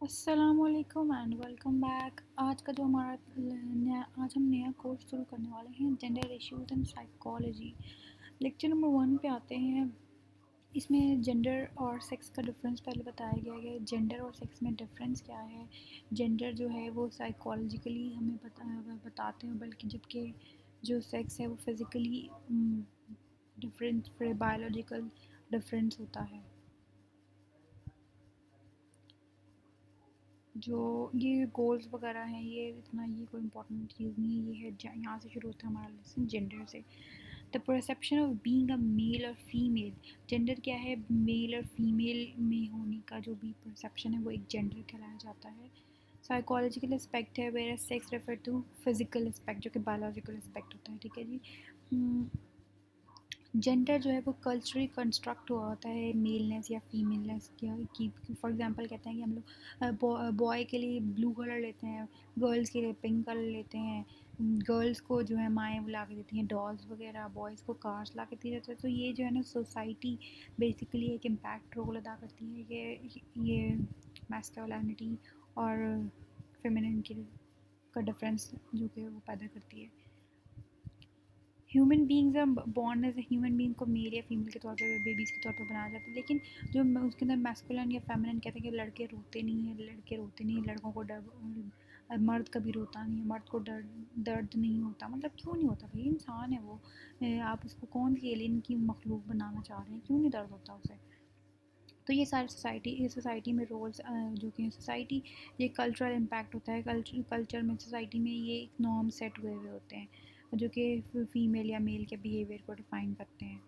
अस्सलामुअलैकुम and welcome back. आज का जो हमारा आज हम नया कोर्स शुरू करने वाले हैं, gender issues and psychology. Lecture number 1 पे आते हैं। इसमें जेंडर और सेक्स का डिफरेंस पहले बताया गया है। जेंडर और सेक्स में डिफरेंस क्या है। जेंडर जो है वो साइकोलॉजिकली हमें बताते हैं, बल्कि जबकि जो सेक्स है वो फिज़िकली डिफरेंट बायोलॉजिकल डिफरेंस होता है। जो ये गोल्स वगैरह हैं, ये कोई इंपॉर्टेंट चीज़ नहीं है। ये है यहाँ से शुरू होता है हमारा लेसन, जेंडर से। The perception of being a male और फीमेल। जेंडर क्या है? मेल और फीमेल में होने का जो भी परसेप्शन है वो एक जेंडर कहलाया जाता है। साइकोलॉजिकल एस्पेक्ट है, where sex refer to physical aspect, जो कि बायोलॉजिकल एस्पेक्ट होता है। ठीक है जी। जेंडर जो है वो कल्चरली कंस्ट्रक्ट हुआ होता है, मेलनेस या फीमेलनेस की। फॉर एग्जांपल कहते हैं कि हम लोग बॉय के लिए ब्लू कलर लेते हैं, गर्ल्स के लिए पिंक कलर लेते हैं। गर्ल्स को जो है माएँ ला के देती हैं डॉल्स वगैरह, बॉयज़ को कार्स ला के दी जाती है। तो ये जो है ना, सोसाइटी बेसिकली एक इम्पैक्ट रोल अदा करती है। ये मैस्कुलिनिटी और फेमिनिन का डिफरेंस जो कि वो पैदा करती है। Human beings are born as a human being को मेल या फीमेल के तौर पे, बेबीज़ के तौर पे बनाया जाता है। लेकिन जो उसके अंदर मैस्कुलिन या फेमिनिन कहते हैं कि लड़के रोते नहीं हैं, लड़के रोते नहीं हैं, लड़कों को डर, मर्द कभी रोता नहीं है, मर्द को दर्द नहीं होता। मतलब क्यों नहीं होता भाई? इंसान है वो। आप उसको कौन सी एलियन की मखलूक बनाना चाह रहे हैं? क्यों नहीं दर्द होता उसे? तो ये सारी सोसाइटी में रोल्स, जो कि सोसाइटी, ये कल्चरल इम्पैक्ट होता है। कल्चर में, सोसाइटी में ये एक नॉर्म सेट हुए हुए होते हैं जो कि फीमेल या मेल के बिहेवियर को डिफाइन करते हैं,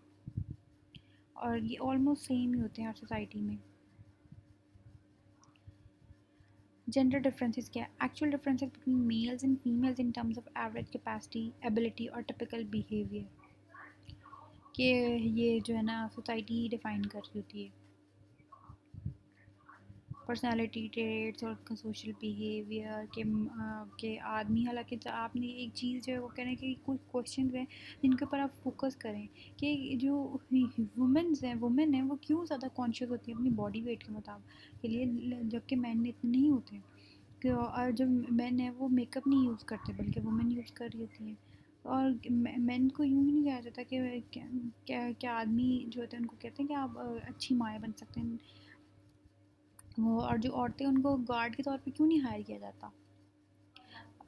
और ये ऑलमोस्ट सेम ही होते हैं हर सोसाइटी में। जेंडर डिफरेंसेस क्या है? Actual differences between mails and females in terms of average capacity, ability और टिपिकल बिहेवियर, कि ये जो है ना सोसाइटी डिफाइन कर रही होती है। पर्सनालिटी ट्रेट्स और सोशल बिहेवियर के आदमी, हालांकि आपने एक चीज़ जो है वो कह रहे हैं कि कुछ क्वेश्चन हैं जिनके ऊपर आप फोकस करें कि जो वुमेन हैं वो क्यों ज़्यादा कॉन्शियस होती है अपनी बॉडी वेट के मुताबिक के लिए, जबकि मैन इतने नहीं होते। और जो मैन है वो मेकअप नहीं यूज़ करते, बल्कि वुमेन यूज़ कर रही होती हैं। और मैन को यूँ ही नहीं कहा जाता कि क्या क्या क्या आदमी जो होते हैं उनको कहते हैं कि आप अच्छी माएँ बन सकते हैं वो। और जो औरतें, उनको गार्ड के तौर पे क्यों नहीं हायर किया जाता?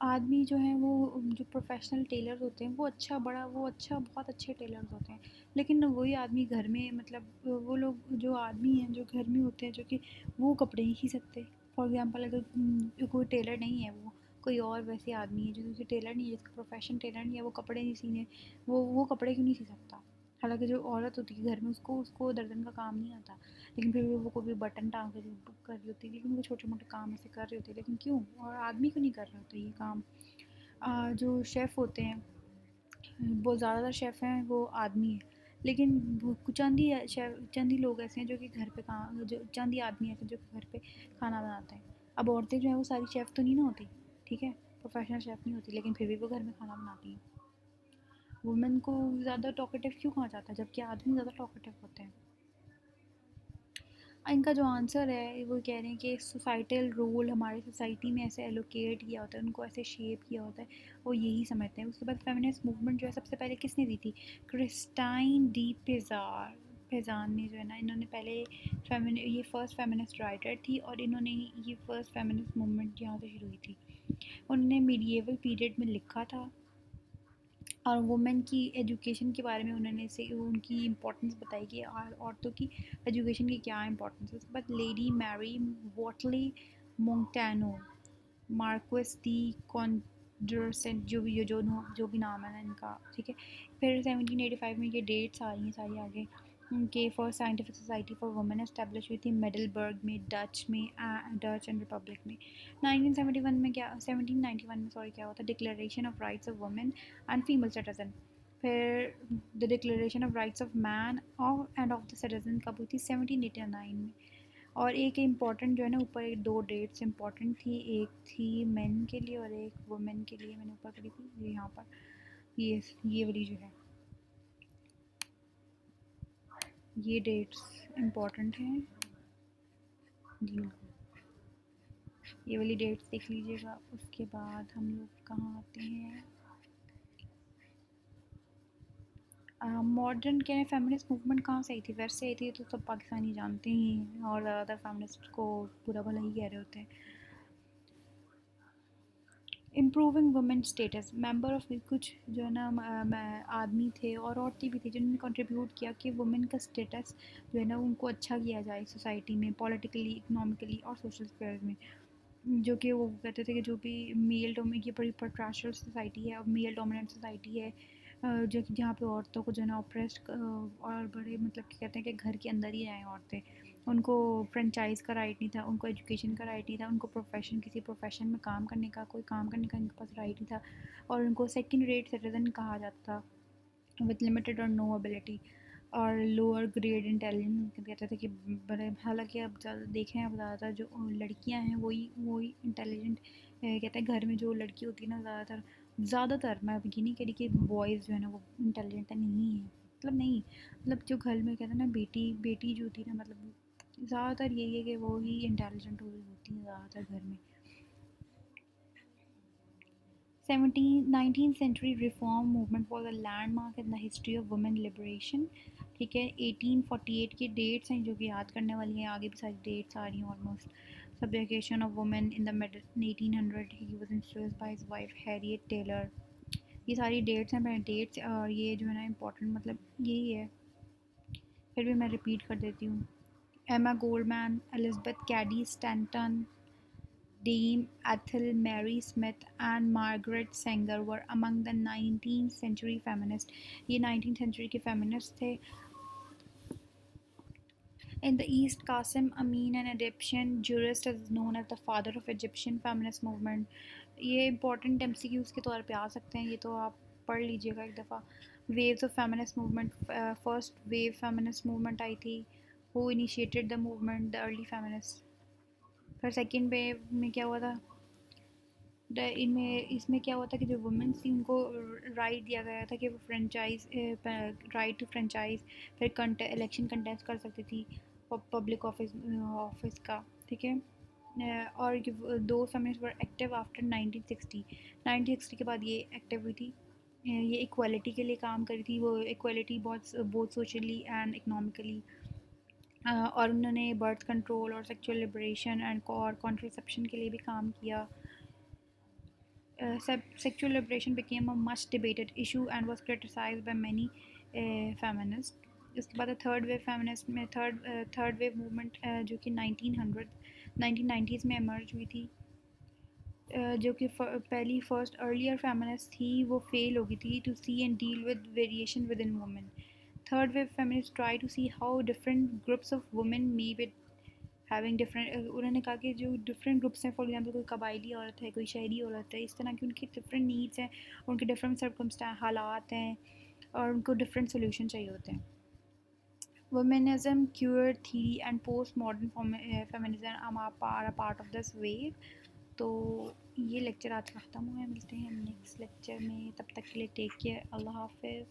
आदमी जो है वो, जो प्रोफेशनल टेलर्स होते हैं वो बहुत अच्छे टेलर्स होते हैं। लेकिन वही आदमी घर में, मतलब वो लोग जो आदमी हैं जो घर में होते हैं, जो कि वो कपड़े नहीं सी सकते। फॉर एग्जांपल, अगर कोई टेलर नहीं है, वो कोई और वैसे आदमी है जो किसी टेलर नहीं है, जिसका प्रोफेशन टेलर नहीं है, वो कपड़े नहीं सीने, वो कपड़े क्यों नहीं सी सकता? हालांकि जो औरत होती है घर में, उसको उसको दर्जन का काम नहीं आता, लेकिन फिर भी वो कोई भी बटन टांग कर रही होती है, लेकिन वो छोटे मोटे काम ऐसे कर रही होती है। लेकिन क्यों? और आदमी क्यों नहीं कर रहा होता ये काम? जो शेफ़ होते हैं, बहुत ज़्यादातर शेफ़ हैं वो आदमी हैं। लेकिन चंद ही लोग ऐसे हैं जो कि घर पे काम, जो चंद ही आदमी ऐसे जो कि घर पे खाना बनाते हैं। अब औरतें जो हैं वो सारी शेफ़ तो नहीं ना होती, ठीक है, प्रोफेशनल शेफ़ नहीं होती, लेकिन फिर भी वो घर में खाना बनाती हैं। वुमेन को ज़्यादा टॉकेटिव क्यों कहा जाता है, जबकि आदमी ज़्यादा टॉकेटिव होते हैं? इनका जो आंसर है वो कह रहे हैं कि सोसाइटल रोल हमारी सोसाइटी में ऐसे एलोकेट किया होता है, उनको ऐसे शेप किया होता है, वो यही समझते हैं। उसके बाद फेमिनिस्ट मूवमेंट जो है सबसे पहले किसने दी थी? क्रिस्टाइन डी पेजान ने जो है ना, इन्होंने पहले ये फर्स्ट फेमिनिस्ट राइटर थी, और इन्होंने ये फर्स्ट फेमिनिस्ट मूवमेंट यहाँ से शुरू हुई थी। उन्होंने मीडिएवल पीरियड में लिखा था, और वुमेन की एजुकेशन के बारे में उन्होंने से उनकी इम्पोर्टेंस बताई कि औरतों की एजुकेशन की क्या इम्पोर्टेंस है। उसके बाद लेडी मैरी वॉटली मोंटेनो, मार्क्वेस डी कॉन्डरसेंट, जो भी नाम है ना इनका, ठीक है। फिर 1785 में ये डेट्स आ रही हैं सारी आगे, के first scientific society for women establish हुई थी मेडलबर्ग में, डच एंड रिपब्लिक में। 1971 में क्या 1791 में सॉरी, क्या हुआ था? Declaration of rights of women and female citizen. फिर the declaration of rights of man and of the citizen कब हुई थी? 1789 में। और एक इम्पॉर्टेंट जो है ना, ऊपर एक दो डेट्स इम्पॉर्टेंट थी, एक थी मेन के लिए और एक वुमेन के लिए, मैंने ऊपर पढ़ी थी, ये यहाँ पर, ये वाली जो है, ये डेट्स इम्पॉर्टेंट हैं जी। ये वाली डेट्स देख लीजिएगा। उसके बाद हम लोग कहाँ आते हैं, मॉडर्न क्या है फेमिनिस्ट मूवमेंट कहाँ से आई थी, वेस्ट से आई थी, तो सब पाकिस्तानी जानते ही हैं और ज़्यादातर फेमिनिस्ट को बुरा भला ही कह रहे होते हैं। Improving women status, member of कुछ जो है ना आदमी थे और औरतें भी थी जिन्होंने कंट्रीब्यूट किया कि वुमेन का स्टेटस जो है ना उनको अच्छा किया जाए सोसाइटी में, पॉलिटिकली, इकोनॉमिकली और सोशल स्फेयर में। जो कि वो कहते थे कि जो भी मेल डोमिनेट, ये बड़ी पेट्रार्शल सोसाइटी है और मेल डोमिनेंट सोसाइटी है, जो कि जहाँ पे औरतों को जो है ना ऑप्रेस्ड और बड़े मतलब कि कहते हैं कि घर के अंदर ही रहें औरतें, उनको फ्रेंचाइज का राइट नहीं था, उनको एजुकेशन का राइट नहीं था, उनको प्रोफेशन, किसी प्रोफेशन में काम करने का, कोई काम करने का इनके पास राइट नहीं था, और उनको सेकंड रेट सिटीजन कहा जाता था विद लिमिटेड और नो एबिलिटी और लोअर ग्रेड इंटेलिजेंस कहते थे कि बड़े। हालांकि अब ज़्यादा देखें, अब ज़्यादातर जो लड़कियां हैं वही वही इंटेलिजेंट, कहते हैं घर में जो लड़की होती है ना, ज़्यादातर मैं ये नहीं कह रही कि बॉयज़ जो है ना वो इंटेलिजेंट नहीं है, मतलब नहीं, मतलब जो घर में कहते हैं ना बेटी बेटी जो होती है ना, मतलब ज़्यादातर यही है कि वो ही इंटेलिजेंट होती है ज़्यादातर घर में। 19th century reform movement was a landmark in the history of women liberation। ठीक है, 1848 की डेट्स हैं जो कि याद करने वाली हैं, आगे भी सारी डेट्स आ रही हैं almost. Subjection of women in the mid 1800, he was influenced by his wife Harriet Taylor. ये सारी डेट्स हैं, मैं डेट्स और ये जो है ना इम्पोर्टेंट मतलब यही है, फिर भी मैं रिपीट कर देती हूँ। Emma Goldman, Elizabeth Cady Stanton, Dame Ethel Mary Smith and Margaret Sanger were among the 19th century feminists। ये 19th century के feminists थे। In the East, Qasim Amin, an Egyptian jurist, is known as the father of Egyptian feminist movement। ये important MCQs के तौर पे आ सकते हैं, ये तो आप पढ़ लीजिएगा एक दफ़ा। Waves of feminist movement, first wave feminist movement आई थी, who initiated the movement, the early feminists। फिर second wave में क्या हुआ था, इनमें इसमें क्या हुआ था कि जो वुमेंस थी उनको राइट दिया गया था कि वो फ्रेंचाइज, राइट टू फ्रेंचाइज, फिर इलेक्शन कंटेस्ट कर सकती थी पब्लिक ऑफिस ऑफिस का। ठीक है, और दो फेमिनिस्ट वर एक्टिव आफ्टर 1960। 1960 के बाद ये एक्टिव हुई थी, ये इक्वालिटी के लिए काम करी थी, वो इक्वालिटी बहुत बहुत सोशली एंड इकोनॉमिकली, और उन्होंने बर्थ कंट्रोल और सेक्सुअल लिबरेशन एंड और कॉन्ट्रासेप्शन के लिए भी काम किया। Sexual liberation became a much debated issue and was criticized by many feminists। इसके बाद थर्ड वेव फेमिनिस्ट में थर्ड वेव मूवमेंट जो कि 1990s में इमर्ज हुई थी, जो कि पहली फर्स्ट अर्लियर फेमिनिस्ट थी, वो फेल हो गई थी to see and deal with variation within women. Third wave feminist try to see how different groups of women may be having different, उन्होंने कहा कि जो डिफरेंट ग्रुप्स हैं, फॉर एग्जांपल कोई कबायली औरत है, कोई शहरी औरत है, इस तरह की उनकी डिफरेंट नीड्स हैं, उनके डिफरेंट सर्कमस्टांस हालात हैं और उनको डिफरेंट सोल्यूशन चाहिए होते हैं। Womanism, queer theory and post modern feminism are a part of this wave. तो ये लेक्चर आज का ख़त्म हुआ है, मिलते हैं नेक्स्ट लेक्चर में, तब तक के लिए टेक केयर, अल्लाह हाफिज़।